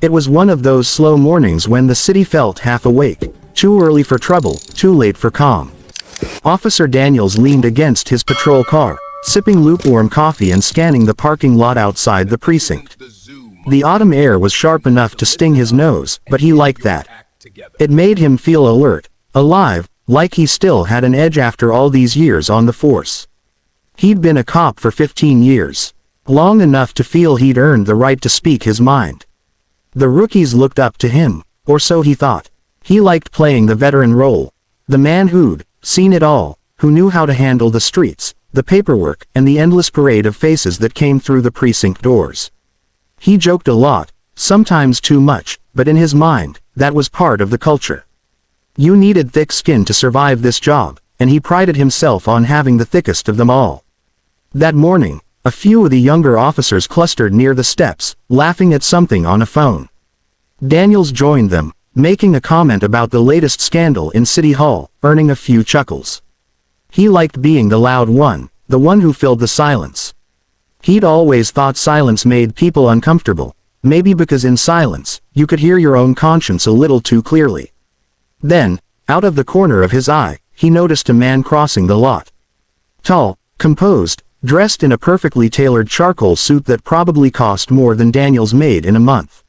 It was one of those slow mornings when the city felt half awake, too early for trouble, too late for calm. Officer Daniels leaned against his patrol car, sipping lukewarm coffee and scanning the parking lot outside the precinct. The autumn air was sharp enough to sting his nose, but he liked that. It made him feel alert, alive, like he still had an edge after all these years on the force. He'd been a cop for 15 years. Long enough to feel he'd earned the right to speak his mind. The rookies looked up to him, or so he thought. He liked playing the veteran role. The man who'd seen it all, who knew how to handle the streets, the paperwork, and the endless parade of faces that came through the precinct doors. He joked a lot, sometimes too much, but in his mind, that was part of the culture. You needed thick skin to survive this job, and he prided himself on having the thickest of them all. That morning, a few of the younger officers clustered near the steps, laughing at something on a phone. Daniels joined them, making a comment about the latest scandal in City Hall, earning a few chuckles. He liked being the loud one, the one who filled the silence. He'd always thought silence made people uncomfortable, maybe because in silence, you could hear your own conscience a little too clearly. Then, out of the corner of his eye, he noticed a man crossing the lot. Tall, composed, dressed in a perfectly tailored charcoal suit that probably cost more than Daniels made in a month.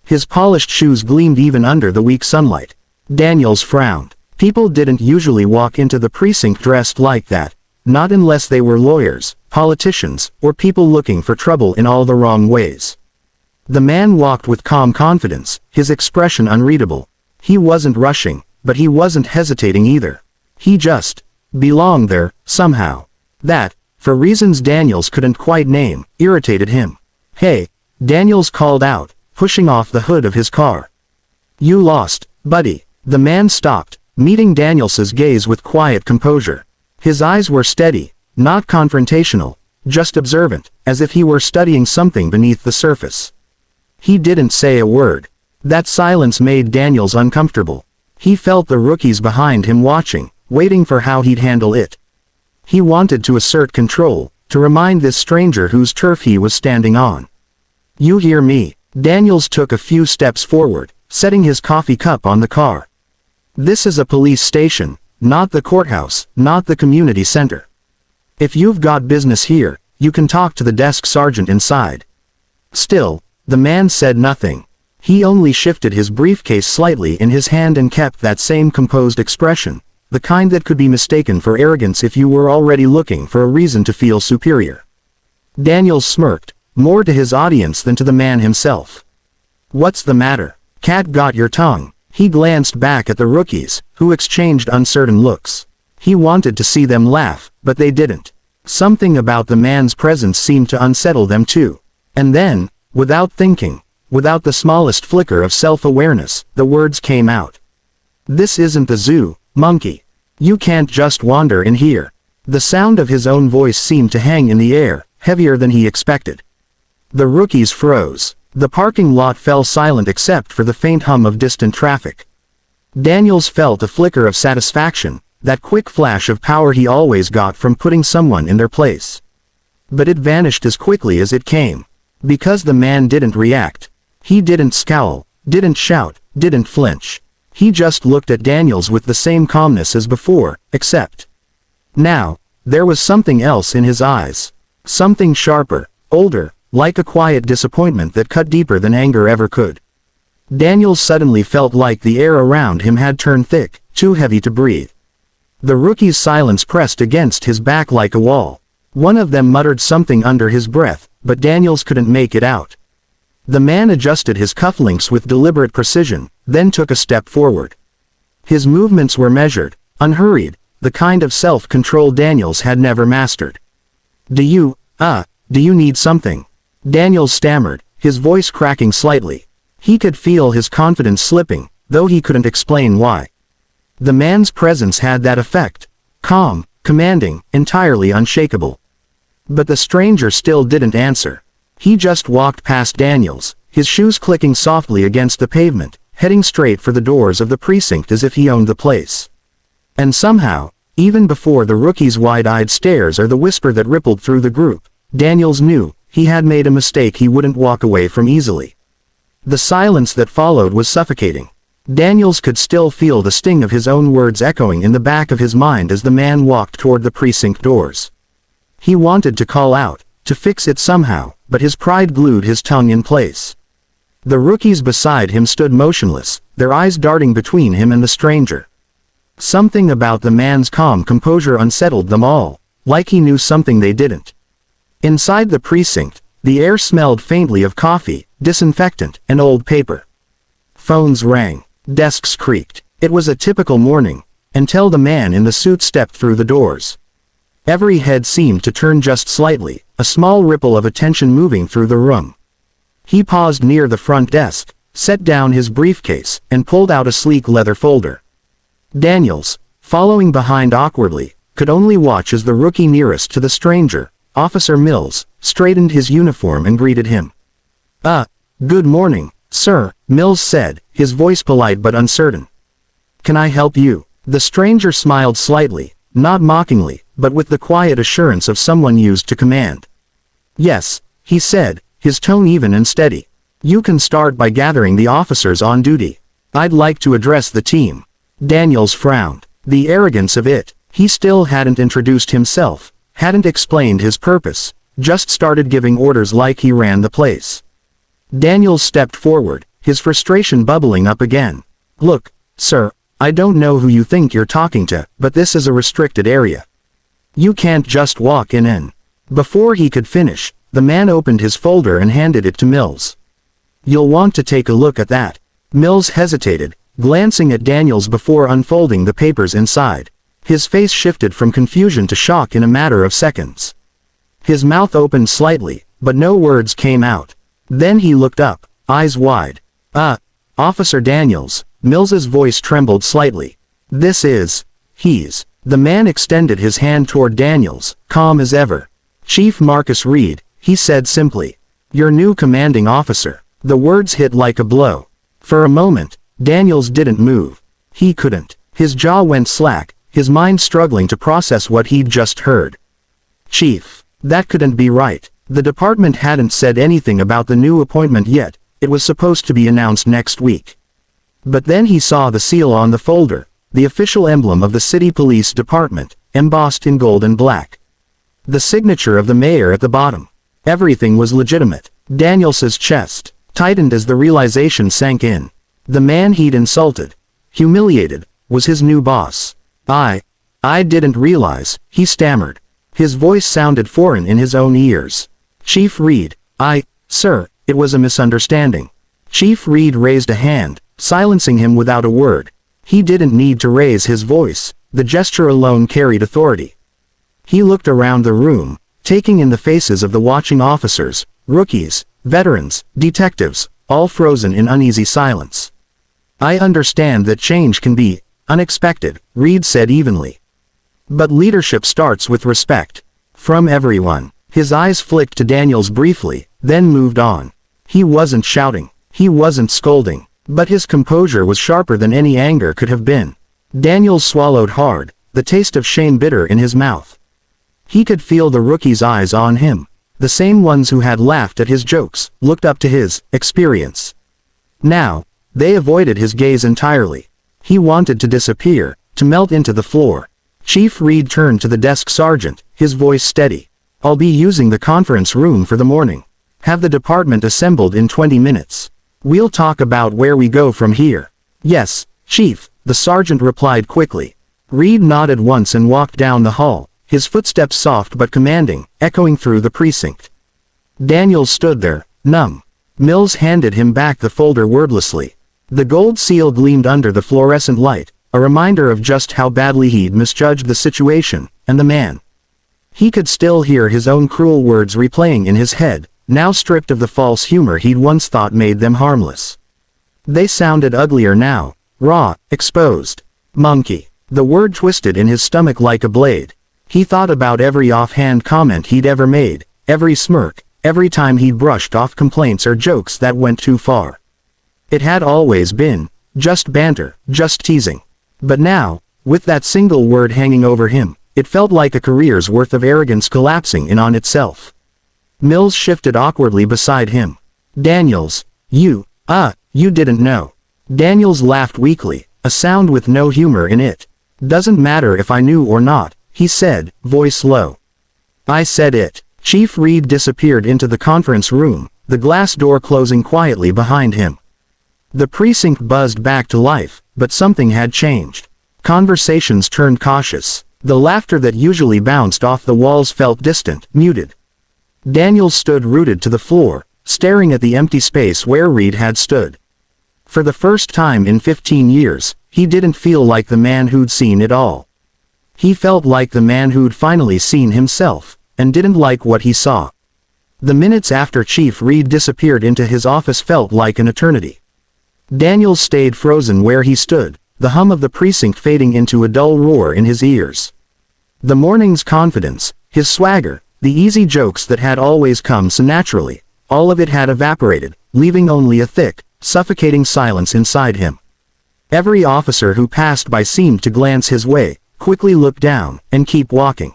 His polished shoes gleamed even under the weak sunlight. Daniels frowned. People didn't usually walk into the precinct dressed like that, not unless they were lawyers, politicians, or people looking for trouble in all the wrong ways. The man walked with calm confidence, his expression unreadable. He wasn't rushing, but he wasn't hesitating either. He just belonged there, somehow. That, for reasons Daniels couldn't quite name, irritated him. "Hey," Daniels called out, pushing off the hood of his car. "You lost, buddy." The man stopped, meeting Daniels's gaze with quiet composure. His eyes were steady, not confrontational, just observant, as if he were studying something beneath the surface. He didn't say a word. That silence made Daniels uncomfortable. He felt the rookies behind him watching, waiting for how he'd handle it. He wanted to assert control, to remind this stranger whose turf he was standing on. "You hear me?" Daniels took a few steps forward, setting his coffee cup on the car. "This is a police station, not the courthouse, not the community center. If you've got business here, you can talk to the desk sergeant inside." Still, the man said nothing. He only shifted his briefcase slightly in his hand and kept that same composed expression, the kind that could be mistaken for arrogance if you were already looking for a reason to feel superior. Daniels smirked, more to his audience than to the man himself. "What's the matter? Cat got your tongue?" He glanced back at the rookies, who exchanged uncertain looks. He wanted to see them laugh, but they didn't. Something about the man's presence seemed to unsettle them too. And then, without thinking, without the smallest flicker of self-awareness, the words came out. "This isn't the zoo, monkey. You can't just wander in here." The sound of his own voice seemed to hang in the air, heavier than he expected. The rookies froze. The parking lot fell silent except for the faint hum of distant traffic. Daniels felt a flicker of satisfaction, that quick flash of power he always got from putting someone in their place. But it vanished as quickly as it came. Because the man didn't react. He didn't scowl, didn't shout, didn't flinch. He just looked at Daniels with the same calmness as before, except now, there was something else in his eyes. Something sharper, older, like a quiet disappointment that cut deeper than anger ever could. Daniels suddenly felt like the air around him had turned thick, too heavy to breathe. The rookie's silence pressed against his back like a wall. One of them muttered something under his breath, but Daniels couldn't make it out. The man adjusted his cufflinks with deliberate precision, then took a step forward. His movements were measured, unhurried, the kind of self-control Daniels had never mastered. Do you need something?" Daniels stammered, his voice cracking slightly. He could feel his confidence slipping, though he couldn't explain why. The man's presence had that effect. Calm, commanding, entirely unshakable. But the stranger still didn't answer. He just walked past Daniels, his shoes clicking softly against the pavement, heading straight for the doors of the precinct as if he owned the place. And somehow, even before the rookie's wide-eyed stares or the whisper that rippled through the group, Daniels knew he had made a mistake he wouldn't walk away from easily. The silence that followed was suffocating. Daniels could still feel the sting of his own words echoing in the back of his mind as the man walked toward the precinct doors. He wanted to call out, to fix it somehow, but his pride glued his tongue in place. The rookies beside him stood motionless, their eyes darting between him and the stranger. Something about the man's calm composure unsettled them all, like he knew something they didn't. Inside the precinct, the air smelled faintly of coffee, disinfectant, and old paper. Phones rang. Desks creaked. It was a typical morning, until the man in the suit stepped through the doors. Every head seemed to turn just slightly, a small ripple of attention moving through the room. He paused near the front desk, set down his briefcase, and pulled out a sleek leather folder. Daniels, following behind awkwardly, could only watch as the rookie nearest to the stranger, Officer Mills, straightened his uniform and greeted him. Good morning, sir, Mills said, his voice polite but uncertain. Can I help you? The stranger smiled slightly, not mockingly, but with the quiet assurance of someone used to command. Yes, he said, his tone even and steady. You can start by gathering the officers on duty. I'd like to address the team. Daniels frowned. The arrogance of it. He still hadn't introduced himself, hadn't explained his purpose, just started giving orders like he ran the place. Daniels stepped forward, his frustration bubbling up again. Look, sir, I don't know who you think you're talking to, but this is a restricted area. You can't just walk in. Before he could finish, the man opened his folder and handed it to Mills. You'll want to take a look at that. Mills hesitated, glancing at Daniels before unfolding the papers inside. His face shifted from confusion to shock in a matter of seconds. His mouth opened slightly, but no words came out. Then he looked up, eyes wide. Officer Daniels, Mills's voice trembled slightly. He's. The man extended his hand toward Daniels, calm as ever. Chief Marcus Reed, he said simply. Your new commanding officer. The words hit like a blow. For a moment, Daniels didn't move. He couldn't. His jaw went slack, his mind struggling to process what he'd just heard. Chief. That couldn't be right. The department hadn't said anything about the new appointment yet, it was supposed to be announced next week. But then he saw the seal on the folder, the official emblem of the city police department, embossed in gold and black. The signature of the mayor at the bottom. Everything was legitimate. Daniels's chest tightened as the realization sank in. The man he'd insulted, humiliated, was his new boss. I didn't realize, he stammered. His voice sounded foreign in his own ears. Chief Reed, sir, it was a misunderstanding. Chief Reed raised a hand, silencing him without a word. He didn't need to raise his voice, the gesture alone carried authority. He looked around the room, taking in the faces of the watching officers, rookies, veterans, detectives, all frozen in uneasy silence. I understand that change can be unexpected, Reed said evenly. But leadership starts with respect. From everyone. His eyes flicked to Daniels briefly, then moved on. He wasn't shouting. He wasn't scolding. But his composure was sharper than any anger could have been. Daniels swallowed hard, the taste of shame bitter in his mouth. He could feel the rookie's eyes on him. The same ones who had laughed at his jokes, looked up to his experience. Now, they avoided his gaze entirely. He wanted to disappear, to melt into the floor. Chief Reed turned to the desk sergeant, his voice steady. I'll be using the conference room for the morning. Have the department assembled in 20 minutes. We'll talk about where we go from here. Yes, Chief, the sergeant replied quickly. Reed nodded once and walked down the hall, his footsteps soft but commanding, echoing through the precinct. Daniels stood there, numb. Mills handed him back the folder wordlessly. The gold seal gleamed under the fluorescent light, a reminder of just how badly he'd misjudged the situation, and the man. He could still hear his own cruel words replaying in his head, now stripped of the false humor he'd once thought made them harmless. They sounded uglier now, raw, exposed. Monkey. The word twisted in his stomach like a blade. He thought about every offhand comment he'd ever made, every smirk, every time he'd brushed off complaints or jokes that went too far. It had always been just banter, just teasing. But now, with that single word hanging over him, it felt like a career's worth of arrogance collapsing in on itself. Mills shifted awkwardly beside him. Daniels, you You didn't know. Daniels laughed weakly, a sound with no humor in it. Doesn't matter if I knew or not, he said, voice low. I said it. Chief Reed disappeared into the conference room, the glass door closing quietly behind him. The precinct buzzed back to life, but something had changed. Conversations turned cautious. The laughter that usually bounced off the walls felt distant, muted. Daniels stood rooted to the floor, staring at the empty space where Reed had stood. For the first time in 15 years, he didn't feel like the man who'd seen it all. He felt like the man who'd finally seen himself, and didn't like what he saw. The minutes after Chief Reed disappeared into his office felt like an eternity. Daniels stayed frozen where he stood, the hum of the precinct fading into a dull roar in his ears. The morning's confidence, his swagger, the easy jokes that had always come so naturally, all of it had evaporated, leaving only a thick, suffocating silence inside him. Every officer who passed by seemed to glance his way, quickly look down, and keep walking.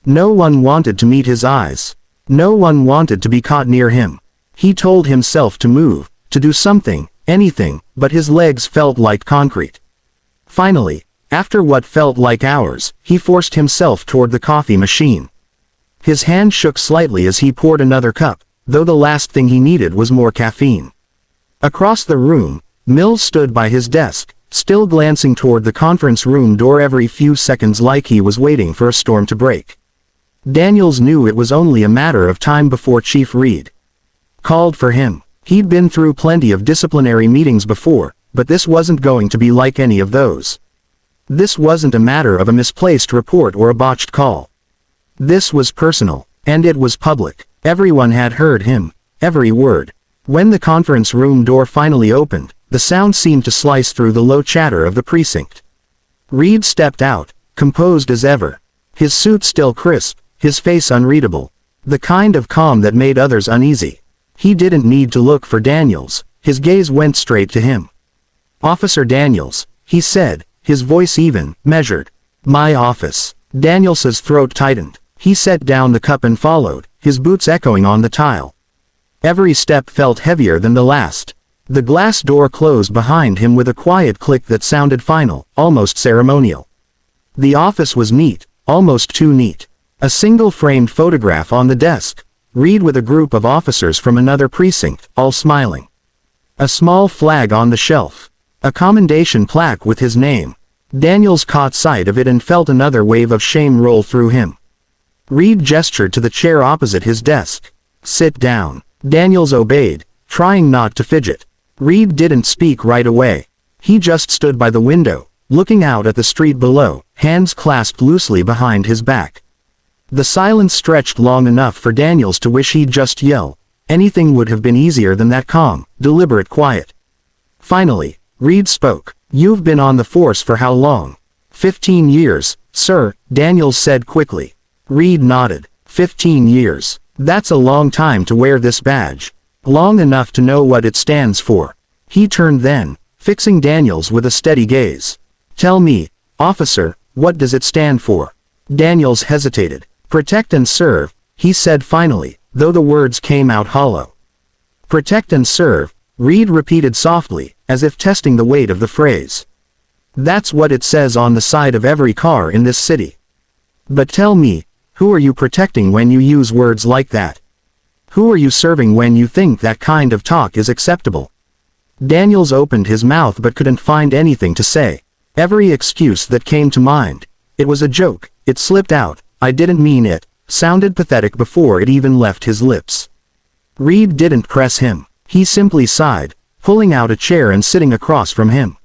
No one wanted to meet his eyes. No one wanted to be caught near him. He told himself to move, to do something, anything, but his legs felt like concrete. Finally, after what felt like hours, he forced himself toward the coffee machine. His hand shook slightly as he poured another cup, though the last thing he needed was more caffeine. Across the room, Mills stood by his desk, still glancing toward the conference room door every few seconds like he was waiting for a storm to break. Daniels knew it was only a matter of time before Chief Reed called for him. He'd been through plenty of disciplinary meetings before, but this wasn't going to be like any of those. This wasn't a matter of a misplaced report or a botched call. This was personal, and it was public. Everyone had heard him, every word. When the conference room door finally opened, the sound seemed to slice through the low chatter of the precinct. Reed stepped out, composed as ever. His suit still crisp, his face unreadable. The kind of calm that made others uneasy. He didn't need to look for Daniels, his gaze went straight to him. Officer Daniels, he said, his voice even, measured. My office. Daniels's throat tightened. He set down the cup and followed, his boots echoing on the tile. Every step felt heavier than the last. The glass door closed behind him with a quiet click that sounded final, almost ceremonial. The office was neat, almost too neat. A single framed photograph on the desk. Reed with a group of officers from another precinct, all smiling. A small flag on the shelf. A commendation plaque with his name. Daniels caught sight of it and felt another wave of shame roll through him. Reed gestured to the chair opposite his desk. Sit down. Daniels obeyed, trying not to fidget. Reed didn't speak right away. He just stood by the window, looking out at the street below, hands clasped loosely behind his back. The silence stretched long enough for Daniels to wish he'd just yell. Anything would have been easier than that calm, deliberate quiet. Finally, Reed spoke. You've been on the force for how long? 15 years, sir, Daniels said quickly. Reed nodded. 15 years. That's a long time to wear this badge. Long enough to know what it stands for. He turned then, fixing Daniels with a steady gaze. Tell me, officer, what does it stand for? Daniels hesitated. Protect and serve, he said finally, though the words came out hollow. Protect and serve, Reed repeated softly, as if testing the weight of the phrase. That's what it says on the side of every car in this city. But tell me, who are you protecting when you use words like that? Who are you serving when you think that kind of talk is acceptable? Daniels opened his mouth but couldn't find anything to say. Every excuse that came to mind. It was a joke, it slipped out, I didn't mean it, sounded pathetic before it even left his lips. Reed didn't press him. He simply sighed, pulling out a chair and sitting across from him.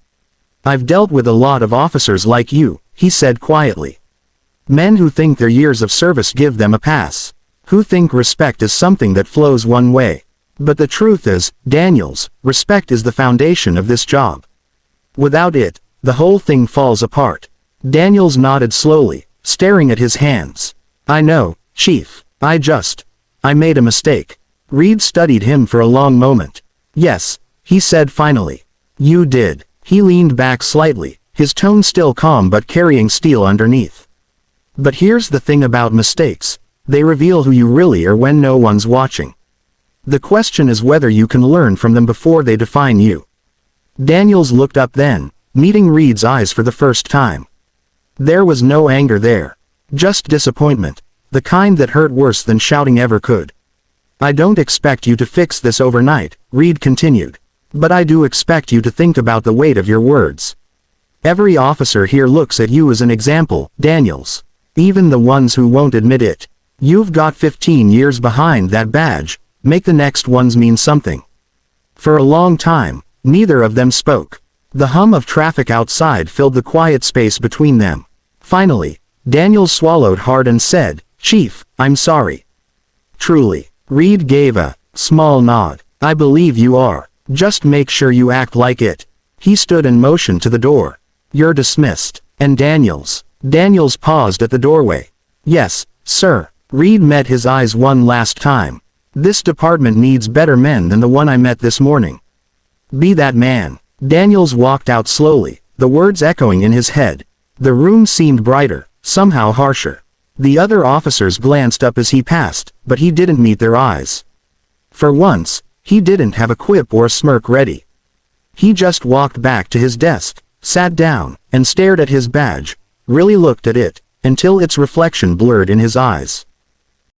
I've dealt with a lot of officers like you, he said quietly. Men who think their years of service give them a pass. Who think respect is something that flows one way. But the truth is, Daniels, respect is the foundation of this job. Without it, the whole thing falls apart. Daniels nodded slowly, staring at his hands. I know, Chief. I made a mistake. Reed studied him for a long moment. Yes, he said finally. You did. He leaned back slightly, his tone still calm but carrying steel underneath. But here's the thing about mistakes. They reveal who you really are when no one's watching. The question is whether you can learn from them before they define you. Daniels looked up then, meeting Reed's eyes for the first time. There was no anger there. Just disappointment. The kind that hurt worse than shouting ever could. I don't expect you to fix this overnight, Reed continued. But I do expect you to think about the weight of your words. Every officer here looks at you as an example, Daniels. Even the ones who won't admit it. You've got 15 years behind that badge, make the next ones mean something. For a long time, neither of them spoke. The hum of traffic outside filled the quiet space between them. Finally, Daniels swallowed hard and said, "Chief, I'm sorry." "Truly." Reed gave a small nod. "I believe you are. Just make sure you act like it." He stood and motioned to the door. "You're dismissed." "And Daniels?" Daniels paused at the doorway. "Yes, sir." Reed met his eyes one last time. "This department needs better men than the one I met this morning." "Be that man." Daniels walked out slowly, the words echoing in his head. The room seemed brighter, somehow harsher. The other officers glanced up as he passed, but he didn't meet their eyes. For once, he didn't have a quip or a smirk ready. He just walked back to his desk, sat down, and stared at his badge, really looked at it, until its reflection blurred in his eyes.